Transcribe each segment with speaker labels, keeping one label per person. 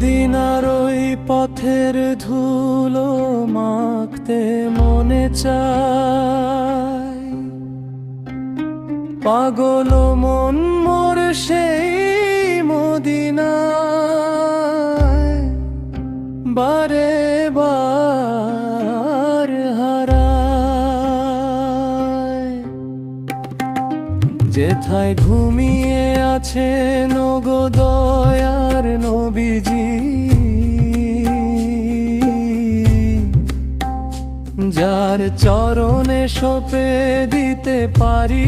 Speaker 1: মদিনার ওই পথের ধুলো মাখতে মনে চায়, পাগল মন মোর সেই মদিনায় বারে বার হারায়। যেথায় ঘুমিয়ে আছেন গো দয়ার নবীজি, যার চরণে সঁপে দিতে পারি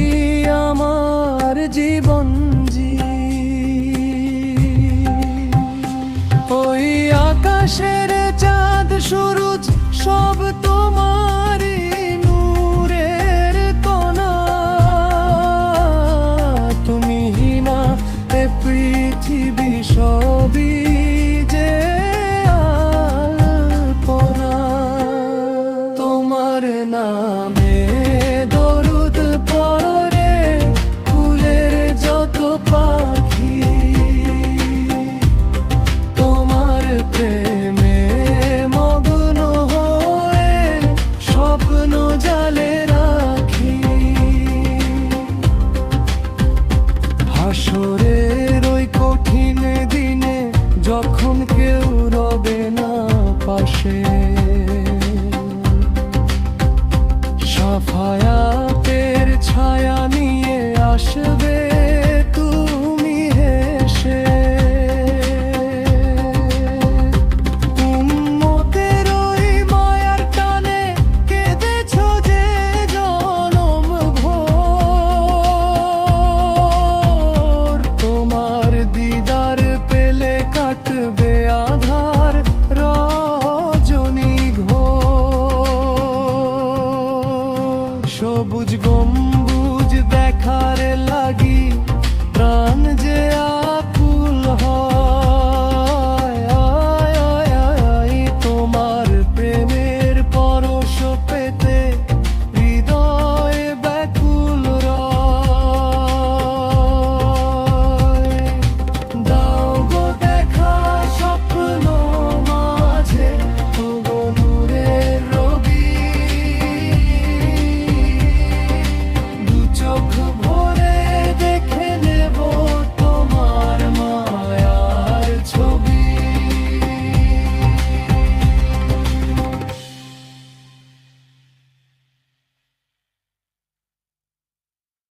Speaker 1: আমার জীবন জি। ওই আকাশের চাঁদ সূরজ